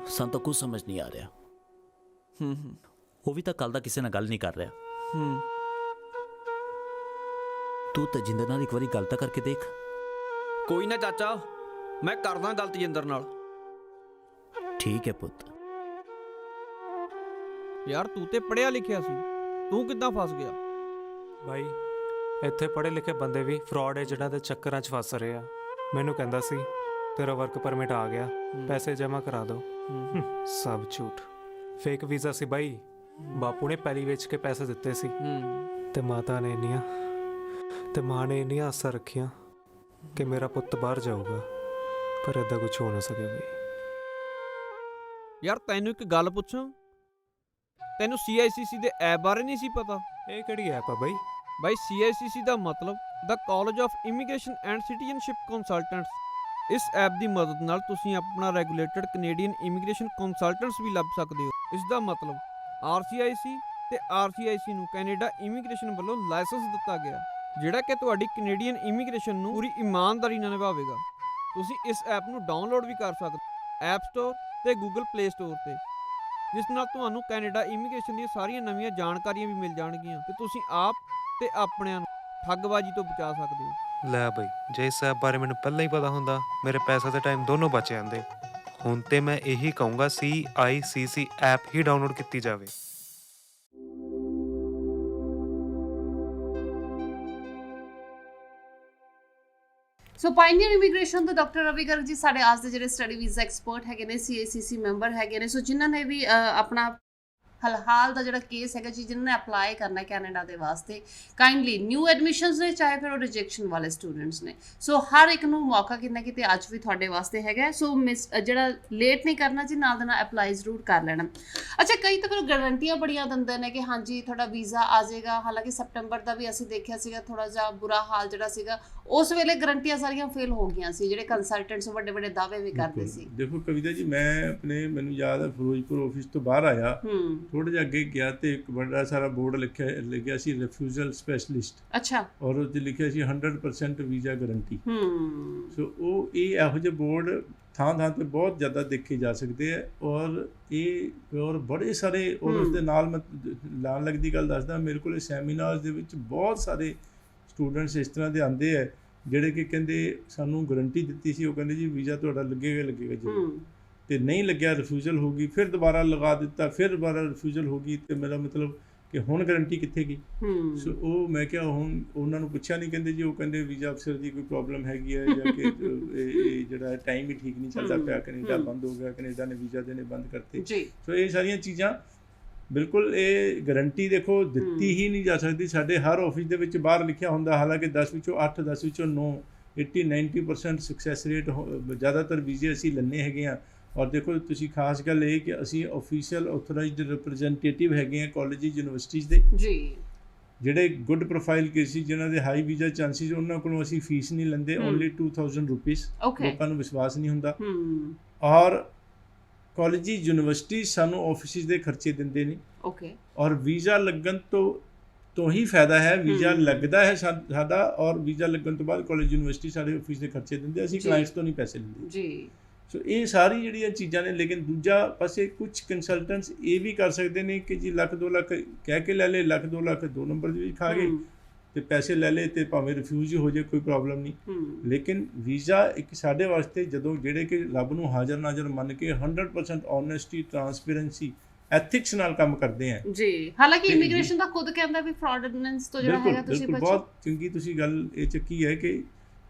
ਸਾਨੂੰ ਤਾਂ ਕੁਝ ਸਮਝ ਨਹੀਂ ਆ ਰਿਹਾ। ਉਹ ਵੀ ਤਾਂ ਕੱਲ ਦਾ ਕਿਸੇ ਨਾਲ ਗੱਲ ਨਹੀਂ ਕਰ ਰਿਹਾ। ਤੂੰ ਤਜਿੰਦਰ ਨਾਲ ਇੱਕ ਵਾਰੀ ਗੱਲ ਤਾਂ ਕਰਕੇ ਦੇਖ। ਕੋਈ ਨਾ ਚਾਚਾ, ਮੈਂ ਕਰਦਾ ਗੱਲ ਤਜਿੰਦਰ ਨਾਲ। ਠੀਕ ਹੈ ਪੁੱਤ। ਯਾਰ ਤੂੰ ਤੇ ਪੜ੍ਹਿਆ ਲਿਖਿਆ ਸੀ, ਤੂੰ ਕਿੱਦਾਂ ਫਸ ਗਿਆ? ਭਾਈ ਇੱਥੇ ਪੜ੍ਹੇ ਲਿਖੇ ਬੰਦੇ ਵੀ ਫਰਾਡ ਏਜੰਟਾਂ ਦੇ ਚੱਕਰਾਂ 'ਚ ਫਸ ਰਹੇ ਆ। ਮੈਨੂੰ ਕਹਿੰਦਾ ਸੀ ਤੇਰਾ ਵਰਕ ਪਰਮਿਟ ਆ ਗਿਆ, ਪੈਸੇ ਜਮ੍ਹਾਂ ਕਰਾ ਦਿਓ। ਸਭ ਝੂਠ, ਫੇਕ ਵੀਜ਼ਾ ਸੀ ਬਾਈ। ਬਾਪੂ ਨੇ ਪੈਲੀ ਵੇਚ ਕੇ ਪੈਸੇ ਦਿੱਤੇ ਸੀ, ਤੇ ਮਾਂ ਨੇ ਇੰਨੀਆਂ ਆਸਾਂ ਰੱਖੀਆਂ ਕਿ ਮੇਰਾ ਪੁੱਤ ਬਾਹਰ ਜਾਊਗਾ, ਪਰ ਏਦਾਂ ਕੁਝ ਹੋ ਨਾ ਸਕੇ ਬਈ। ਯਾਰ ਤੈਨੂੰ ਇੱਕ ਗੱਲ ਪੁੱਛਾਂ, ਤੈਨੂੰ CICC ਦੇ ਐਪ ਬਾਰੇ ਨਹੀਂ ਸੀ ਪਤਾ? ਇਹ ਕਿਹੜੀ ਐਪ ਆ ਬਾਈ? ਬਾਈ CICC ਦਾ ਮਤਲਬ ਦਾ college of immigration and citizenship consultants. ਇਸ ਐਪ ਦੀ ਮਦਦ ਨਾਲ ਤੁਸੀਂ ਆਪਣਾ ਰੈਗੂਲੇਟਡ ਕੈਨੇਡੀਅਨ ਇਮੀਗ੍ਰੇਸ਼ਨ ਕੰਸਲਟੈਂਟਸ ਵੀ ਲੱਭ ਸਕਦੇ ਹੋ। ਇਸ ਦਾ ਮਤਲਬ RCIC ਤੇ RCIC ਨੂੰ ਕੈਨੇਡਾ ਇਮੀਗ੍ਰੇਸ਼ਨ ਵੱਲੋਂ ਲਾਇਸੈਂਸ ਦਿੱਤਾ ਗਿਆ, ਜਿਹੜਾ ਕਿ ਤੁਹਾਡੀ ਕੈਨੇਡੀਅਨ ਇਮੀਗ੍ਰੇਸ਼ਨ ਨੂੰ ਪੂਰੀ ਇਮਾਨਦਾਰੀ ਨਾਲ ਨਿਭਾਵੇਗਾ। ਤੁਸੀਂ ਇਸ ਐਪ ਨੂੰ ਡਾਊਨਲੋਡ ਵੀ ਕਰ ਸਕਦੇ ਐਪ ਸਟੋਰ ਤੇ ਗੂਗਲ ਪਲੇ ਸਟੋਰ ਤੇ, ਜਿਸ ਨਾਲ ਤੁਹਾਨੂੰ ਕੈਨੇਡਾ ਇਮੀਗ੍ਰੇਸ਼ਨ ਦੀਆਂ ਸਾਰੀਆਂ ਨਵੀਆਂ ਜਾਣਕਾਰੀਆਂ ਵੀ ਮਿਲ ਜਾਣਗੀਆਂ ਤੇ ਤੁਸੀਂ ਆਪ ਤੇ ਆਪਣਿਆਂ ਨੂੰ ਠੱਗਬਾਜ਼ੀ ਤੋਂ ਬਚਾ ਸਕਦੇ ਹੋ। ਲੈ ਬਈ, ਜੇ ਇਸ ਐਪ ਬਾਰੇ ਮੈਨੂੰ ਪਹਿਲਾਂ ਹੀ ਪਤਾ ਹੁੰਦਾ, ਮੇਰੇ ਪੈਸਾ ਤੇ ਟਾਈਮ ਦੋਨੋਂ ਬਚ ਜਾਂਦੇ। ਹੁਣ ਤੇ ਮੈਂ ਇਹੀ ਕਹੂੰਗਾ CICC ਐਪ ਹੀ ਡਾਊਨਲੋਡ ਕੀਤੀ ਜਾਵੇ। ਸੋ ਪਾਇਨੀਅਰ ਇਮੀਗ੍ਰੇਸ਼ਨ ਤੋਂ ਡਾਕਟਰ ਰਵੀ ਗਰਗ ਜੀ ਸਾਡੇ ਅੱਜ ਦੇ ਜਿਹੜੇ ਸਟੱਡੀ ਵੀਜ਼ਾ ਐਕਸਪਰਟ ਹੈਗੇ ਨੇ, CICC ਮੈਂਬਰ ਹੈਗੇ ਨੇ। ਸੋ ਜਿਨ੍ਹਾਂ ਨੇ ਵੀ ਆਪਣਾ ਹਾਲ ਦਾ ਜਿਹੜਾ ਕੇਸ ਹੈਗਾ ਜੀ, ਜਿਨ੍ਹਾਂ ਨੇ ਅਪਲਾਈ ਕਰਨਾ ਕੈਨੇਡਾ ਦੇ ਵਾਸਤੇ, ਕਾਈਂਡਲੀ ਨਿਊ ਐਡਮਿਸ਼ਨਸ ਨੇ ਚਾਹੇ ਫਿਰ ਉਹ ਰਿਜੈਕਸ਼ਨ ਵਾਲੇ ਸਟੂਡੈਂਟਸ ਨੇ, ਸੋ ਹਰ ਇੱਕ ਨੂੰ ਮੌਕਾ ਕਿਤੇ ਨਾ ਕਿਤੇ ਅੱਜ ਵੀ ਤੁਹਾਡੇ ਵਾਸਤੇ ਹੈਗਾ। ਸੋ ਜਿਹੜਾ ਲੇਟ ਨਹੀਂ ਕਰਨਾ ਜੀ, ਨਾਲ ਦੇ ਨਾਲ ਅਪਲਾਈ ਜ਼ਰੂਰ ਕਰ ਲੈਣਾ। ਅੱਛਾ, ਕਈ ਤਾਂ ਗਾਰੰਟੀਆਂ ਬੜੀਆਂ ਦਿੰਦੇ ਨੇ ਕਿ ਹਾਂਜੀ ਤੁਹਾਡਾ ਵੀਜ਼ਾ ਆ ਜਾਏਗਾ। ਹਾਲਾਂਕਿ ਸੈਪਟੈਂਬਰ ਦਾ ਵੀ ਅਸੀਂ ਦੇਖਿਆ ਸੀਗਾ ਥੋੜਾ ਜਿਹਾ ਬੁਰਾ ਹਾਲ ਜਿਹੜਾ ਸੀਗਾ, ਉਸ ਵੇਲੇ ਗਾਰੰਟੀਆਂ ਸਾਰੀਆਂ ਫੇਲ ਹੋ ਗਈਆਂ ਸੀ, ਜਿਹੜੇ ਕੰਸਲਟੈਂਟਸ ਵੱਡੇ ਵੱਡੇ ਦਾਅਵੇ ਵੀ ਕਰਦੇ ਸੀ। ਦੇਖੋ ਕਵਿਤਾ ਜੀ, ਮੈਂ ਮੈਨੂੰ ਯਾਦ ਹੈ ਫਿਰੋਜ਼ਪੁਰ ਆਫਿਸ ਤੋਂ ਬਾਹਰ ਆਇਆ, ਥੋੜਾ ਜਿਹਾ ਅੱਗੇ ਗਿਆ ਤੇ ਇੱਕ ਵੱਡਾ ਸਾਰਾ ਬੋਰਡ ਲਿਖਿਆ ਸੀ ਰਿਫਿਊਜ਼ਲ ਸਪੈਸ਼ਲਿਸਟ। ਅੱਛਾ। ਔਰ ਉਹ ਤੇ ਲਿਖਿਆ ਸੀ 100% ਵੀਜ਼ਾ ਗਾਰੰਟੀ। ਸੋ ਉਹ ਇਹੋ ਜਿਹੇ ਬੋਰਡ ਥਾਂ ਤੇ ਬਹੁਤ ਜ਼ਿਆਦਾ ਦੇਖੇ ਜਾ ਸਕਦੇ ਆ। ਔਰ ਬੜੇ ਸਾਰੇ ਔਰ ਉਸ ਦੇ ਨਾਲ ਮੈਂ ਲਾਣ ਲੱਗਦੀ ਗੱਲ ਦੱਸਦਾ, ਮੇਰੇ ਕੋਲ ਸੈਮੀਨਾਰਸ ਦੇ ਵਿੱਚ ਬਹੁਤ ਸਾਰੇ ਸਟੂਡੈਂਟਸ ਇਸ ਤਰ੍ਹਾਂ ਦੇ ਆਉਂਦੇ ਆ ਜਿਹੜੇ ਕਿ ਕਹਿੰਦੇ ਸਾਨੂੰ ਗਰੰਟੀ ਦਿੱਤੀ ਸੀ, ਉਹ ਕਹਿੰਦੇ ਜੀ ਵੀਜ਼ਾ ਤੁਹਾਡਾ ਲੱਗੇਗਾ ਜ਼ਰੂਰ, ਤੇ ਨਹੀਂ ਲੱਗਿਆ, ਰਿਫਿਊਜ਼ਲ ਹੋ ਗਈ, ਫਿਰ ਦੁਬਾਰਾ ਲਗਾ ਦਿੱਤਾ, ਫਿਰ ਦੁਬਾਰਾ ਰਿਫਿਊਜ਼ਲ ਹੋ ਗਈ, ਤੇ ਮੇਰਾ ਮਤਲਬ ਕਿ ਹੁਣ ਗਰੰਟੀ ਕਿੱਥੇ ਗਈ। ਸੋ ਉਹ ਮੈਂ ਕਿਹਾ ਹੁਣ ਉਹਨਾਂ ਨੂੰ ਪੁੱਛਿਆ ਨਹੀਂ, ਕਹਿੰਦੇ ਜੀ ਉਹ ਕਹਿੰਦੇ ਵੀਜ਼ਾ ਅਫਸਰ ਦੀ ਕੋਈ ਪ੍ਰੋਬਲਮ ਹੈਗੀ ਹੈ ਜਾਂ ਕਿ ਇਹ ਜਿਹੜਾ ਟਾਈਮ ਹੀ ਠੀਕ ਨਹੀਂ ਚੱਲਦਾ ਪਿਆ, ਕੈਨੇਡਾ ਬੰਦ ਹੋ ਗਿਆ, ਕੈਨੇਡਾ ਨੇ ਵੀਜ਼ਾ ਦੇਣੇ ਬੰਦ ਕਰਤੇ। ਸੋ ਇਹ ਸਾਰੀਆਂ ਚੀਜ਼ਾਂ ਬਿਲਕੁਲ ਇਹ ਗਰੰਟੀ ਦੇਖੋ ਦਿੱਤੀ ਹੀ ਨਹੀਂ ਜਾ ਸਕਦੀ। ਸਾਡੇ ਹਰ ਆਫਿਸ ਦੇ ਵਿੱਚ ਬਾਹਰ ਲਿਖਿਆ ਹੁੰਦਾ, ਹਾਲਾਂਕਿ 10 ਵਿੱਚੋਂ 8, 10 ਵਿੱਚੋਂ 9, 80-90% ਸਕਸੈਸ ਰੇਟ ਜ਼ਿਆਦਾਤਰ ਵੀਜ਼ੇ ਅਸੀਂ ਲੈਂਦੇ ਹੈਗੇ ਹਾਂ। ਔਰ ਦੇਖੋ ਤੁਸੀਂ ਖਾਸ ਗੱਲ ਇਹ ਕਿ ਅਸੀਂ ਆਫੀਸ਼ੀਅਲ ਆਥੋਰਾਈਜ਼ਡ ਰਿਪਰੈਜ਼ੈਂਟੇਟਿਵ ਹੈਗੇ ਹਾਂ ਕਾਲਜ ਯੂਨੀਵਰਸਿਟੀਜ਼ ਦੇ ਜੀ, ਜਿਹੜੇ ਗੁੱਡ ਪ੍ਰੋਫਾਈਲ ਕੇਸਿਸ ਜਿਨ੍ਹਾਂ ਦੇ ਹਾਈ ਵੀਜ਼ਾ ਚਾਂਸਿਸ, ਉਹਨਾਂ ਕੋਲੋਂ ਅਸੀਂ ਫੀਸ ਨਹੀਂ ਲੈਂਦੇ, ਓਨਲੀ 2000 ਰੁਪੀਸ। ਲੋਕਾਂ ਨੂੰ ਵਿਸ਼ਵਾਸ ਨਹੀਂ ਹੁੰਦਾ। ਔਰ ਕਾਲਜ ਯੂਨੀਵਰਸਿਟੀ ਸਾਨੂੰ ਆਫਿਸਿਸ ਦੇ ਖਰਚੇ ਦਿੰਦੇ ਨੇ। ਔਰ ਵੀਜ਼ਾ ਲੱਗਣ ਤੋਂ ਹੀ ਫਾਇਦਾ ਹੈ, ਵੀਜ਼ਾ ਲੱਗਦਾ ਹੈ ਸਾਡਾ, ਔਰ ਵੀਜ਼ਾ ਲੱਗਣ ਤੋਂ ਬਾਅਦ ਕਾਲਜ ਯੂਨੀਵਰਸਿਟੀ ਸਾਡੇ ਆਫਿਸ ਦੇ ਖਰਚੇ ਦਿੰਦੇ, ਅਸੀਂ ਕਲਾਇੰਟਸ ਤੋਂ ਨਹੀਂ ਪੈਸੇ ਲੈਂਦੇ ਜੀ। ਸੋ ਇਹ ਸਾਰੀ ਜਿਹੜੀਆਂ ਚੀਜ਼ਾਂ ਨੇ। ਲੇਕਿਨ ਦੂਜਾ ਪਾਸੇ ਕੁਝ ਕੰਸਲਟੈਂਟਸ ਇਹ ਵੀ ਕਰ ਸਕਦੇ ਨੇ ਕਿ ਜੀ ਲੱਖ 2 ਲੱਖ ਕਹਿ ਕੇ ਲੈ ਲਏ, ਲੱਖ 2 ਲੱਖ 2 ਨੰਬਰ ਦੇ ਵਿੱਚ ਖਾ ਗਏ ਤੇ ਪੈਸੇ ਲੈ ਲਏ, ਤੇ ਭਾਵੇਂ ਰਿਫਿਊਜ਼ ਹੀ ਹੋ ਜਾਏ ਕੋਈ ਪ੍ਰੋਬਲਮ ਨਹੀਂ। ਲੇਕਿਨ ਵੀਜ਼ਾ ਇੱਕ ਸਾਡੇ ਵਾਸਤੇ ਜਦੋਂ ਜਿਹੜੇ ਕਿ ਰੱਬ ਨੂੰ ਹਾਜ਼ਰ ਨਾਜ਼ਰ ਮੰਨ ਕੇ 100% ਓਨੈਸਟੀ, ਟਰਾਂਸਪੇਰੈਂਸੀ, ਐਥਿਕਸ ਨਾਲ ਕੰਮ ਕਰਦੇ ਆ ਜੀ। ਹਾਲਾਂਕਿ ਇਮੀਗ੍ਰੇਸ਼ਨ ਦਾ ਖੁਦ ਕਹਿੰਦਾ ਵੀ ਫਰਾਡਨੈਂਸ ਤੋਂ ਜਿਹੜਾ ਹੈਗਾ ਤੁਸੀਂ ਬਚੋ। ਬਹੁਤ ਚੰਗੀ ਤੁਸੀਂ ਗੱਲ ਇਹ ਚੱਕੀ ਹੈ ਕਿ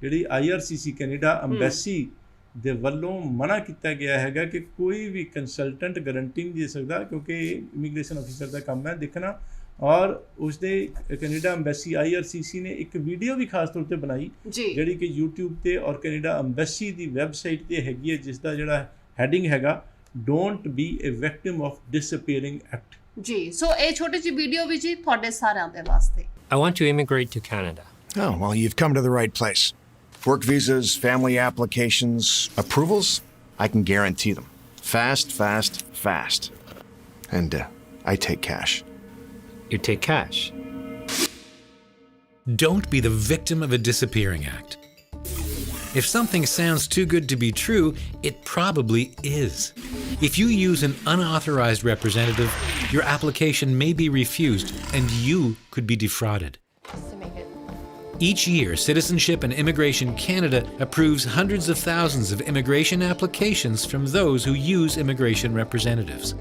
ਜਿਹੜੀ IRCC ਕੈਨੇਡਾ ਅੰਬੈਸੀ ਦੇ ਵੱਲੋਂ ਮਨਾ ਕੀਤਾ ਗਿਆ ਹੈਗਾ ਕਿ ਕੋਈ ਵੀ ਕੰਸਲਟੈਂਟ ਗਰੰਟੀ ਨਹੀਂ ਦੇ ਸਕਦਾ, ਕਿਉਂਕਿ ਇਮੀਗ੍ਰੇਸ਼ਨ ਅਫੀਸਰ ਦਾ ਕੰਮ ਹੈ ਦੇਖਣਾ। ਔਰ ਉਸਦੇ ਕੈਨੇਡਾ ਅੰਬੈਸੀ IRCC ਨੇ ਇੱਕ ਵੀਡੀਓ ਵੀ ਖਾਸ ਤੌਰ ਤੇ ਬਣਾਈ ਜਿਹੜੀ ਕਿ YouTube ਤੇ ਔਰ ਕੈਨੇਡਾ ਅੰਬੈਸੀ ਦੀ ਵੈਬਸਾਈਟ ਤੇ ਹੈਗੀ ਹੈ, ਜਿਸ ਦਾ ਜਿਹੜਾ ਹੈਡਿੰਗ ਹੈਗਾ don't be a victim of disappearing act ਜੀ। ਸੋ ਇਹ ਛੋਟੀ ਜਿਹੀ ਵੀਡੀਓ ਵੀ ਜੀ ਤੁਹਾਡੇ ਸਾਰਿਆਂ ਦੇ ਵਾਸਤੇ। I want to immigrate to Canada. Oh, well, you've come to the right place. Work visas, family applications, approvals, I can guarantee them. Fast, fast, fast. And I take cash. You take cash. Don't be the victim of a disappearing act. If something sounds too good to be true, it probably is. If you use an unauthorized representative, your application may be refused and you could be defrauded. Each year, Citizenship and Immigration Canada approves hundreds of thousands of immigration applications from those who use immigration representatives.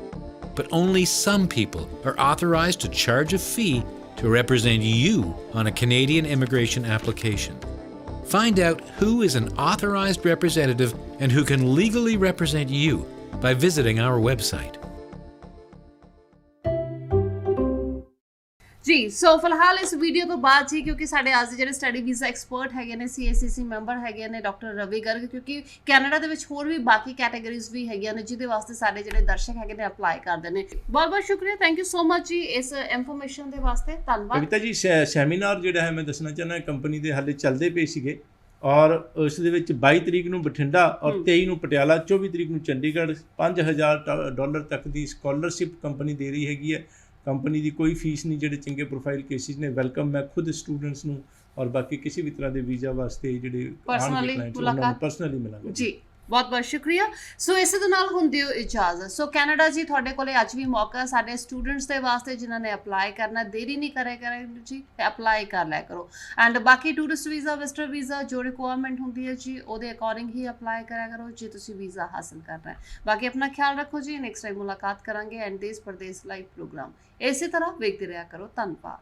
But only some people are authorized to charge a fee to represent you on a Canadian immigration application. Find out who is an authorized representative and who can legally represent you by visiting our website. ਜੀ ਸੋ ਫਿਲਹਾਲ ਇਸ video ਤੋਂ ਬਾਅਦ ਜੀ, ਕਿਉਂਕਿ ਸਾਡੇ ਅੱਜ ਦੇ ਜਿਹੜੇ ਸਟੱਡੀ ਵੀਜ਼ਾ ਐਕਸਪਰਟ ਹੈਗੇ ਨੇ, CACC ਮੈਂਬਰ ਹੈਗੇ ਨੇ ਡਾਕਟਰ ਰਵੀ ਗਰਗ, ਕਿਉਂਕਿ ਕੈਨੇਡਾ ਦੇ ਵਿੱਚ ਹੋਰ ਵੀ ਬਾਕੀ ਕੈਟਾਗਰੀਜ਼ ਵੀ ਹੈਗੀਆਂ ਨੇ ਜਿਹਦੇ ਵਾਸਤੇ ਸਾਡੇ ਜਿਹੜੇ ਦਰਸ਼ਕ ਹੈਗੇ ਨੇ ਅਪਲਾਈ ਕਰਦੇ ਨੇ। ਬਹੁਤ ਬਹੁਤ ਸ਼ੁਕਰੀਆ, ਥੈਂਕ ਯੂ ਸੋ ਮਚ ਜੀ ਇਸ ਇਨਫੋਰਮੇਸ਼ਨ ਦੇ ਵਾਸਤੇ, ਧੰਨਵਾਦ। ਕਵਿਤਾ ਜੀ ਸੈਮੀਨਾਰ ਜਿਹੜਾ ਹੈ ਮੈਂ ਦੱਸਣਾ ਚਾਹੁੰਦਾ, ਕੰਪਨੀ ਦੇ ਹਾਲੇ ਚੱਲਦੇ ਪਏ ਸੀਗੇ ਔਰ ਉਸ ਦੇ ਵਿੱਚ 22 ਤਰੀਕ ਨੂੰ ਬਠਿੰਡਾ ਔਰ 23 ਨੂੰ ਪਟਿਆਲਾ, 24 ਤਰੀਕ ਨੂੰ ਚੰਡੀਗੜ੍ਹ $5000 ਤੱਕ ਦੀ ਸਕਾਲਰਸ਼ਿਪ ਕੰਪਨੀ ਦੇ ਰਹੀ ਹੈਗੀ ਹੈ। ਕੰਪਨੀ ਦੀ ਕੋਈ ਫੀਸ ਨਹੀਂ। ਜਿਹੜੇ ਚੰਗੇ ਪ੍ਰੋਫਾਈਲ ਕੇਸਿਸ ਨੇ ਵੈਲਕਮ, ਮੈਂ ਖੁਦ ਸਟੂਡੈਂਟਸ ਨੂੰ ਔਰ ਬਾਕੀ ਕਿਸੇ ਵੀ ਤਰ੍ਹਾਂ ਦੇ ਵੀਜ਼ਾ ਵਾਸਤੇ ਜਿਹੜੇ ਪਰਸਨਲੀ ਮਿਲਾਂਗਾ ਜੀ। ਬਹੁਤ ਬਹੁਤ ਸ਼ੁਕਰੀਆ। ਸੋ ਇਸੇ ਦੇ ਨਾਲ ਹੁਣ ਦਿਓ ਇਜਾਜ਼ਤ। ਸੋ ਕੈਨੇਡਾ ਜੀ ਤੁਹਾਡੇ ਕੋਲੇ ਅੱਜ ਵੀ ਮੌਕਾ ਸਾਡੇ ਸਟੂਡੈਂਟਸ ਦੇ ਵਾਸਤੇ ਜਿਨ੍ਹਾਂ ਨੇ ਅਪਲਾਈ ਕਰਨਾ, ਦੇਰੀ ਨਹੀਂ ਕਰਿਆ ਕਰੋ ਜੀ, ਤੇ ਅਪਲਾਈ ਕਰ ਲਿਆ ਕਰੋ। ਐਂਡ ਬਾਕੀ ਟੂਰਿਸਟ ਵੀਜ਼ਾ, ਵਿਜ਼ਟਰ ਵੀਜ਼ਾ ਜੋ ਰਿਕੁਆਇਰਮੈਂਟ ਹੁੰਦੀ ਹੈ ਜੀ ਉਹਦੇ ਅਕੋਰਡਿੰਗ ਹੀ ਅਪਲਾਈ ਕਰਿਆ ਕਰੋ ਜੇ ਤੁਸੀਂ ਵੀਜ਼ਾ ਹਾਸਲ ਕਰਨਾ ਹੈ। ਬਾਕੀ ਆਪਣਾ ਖਿਆਲ ਰੱਖੋ ਜੀ। ਨੈਕਸਟ ਟਾਈਮ ਮੁਲਾਕਾਤ ਕਰਾਂਗੇ ਐਂਡ ਦੇਸ਼ ਪ੍ਰਦੇਸ਼ ਲਾਈਵ ਪ੍ਰੋਗਰਾਮ ਇਸੇ ਤਰ੍ਹਾਂ ਵੇਖਦੇ ਰਿਹਾ ਕਰੋ। ਧੰਨਵਾਦ।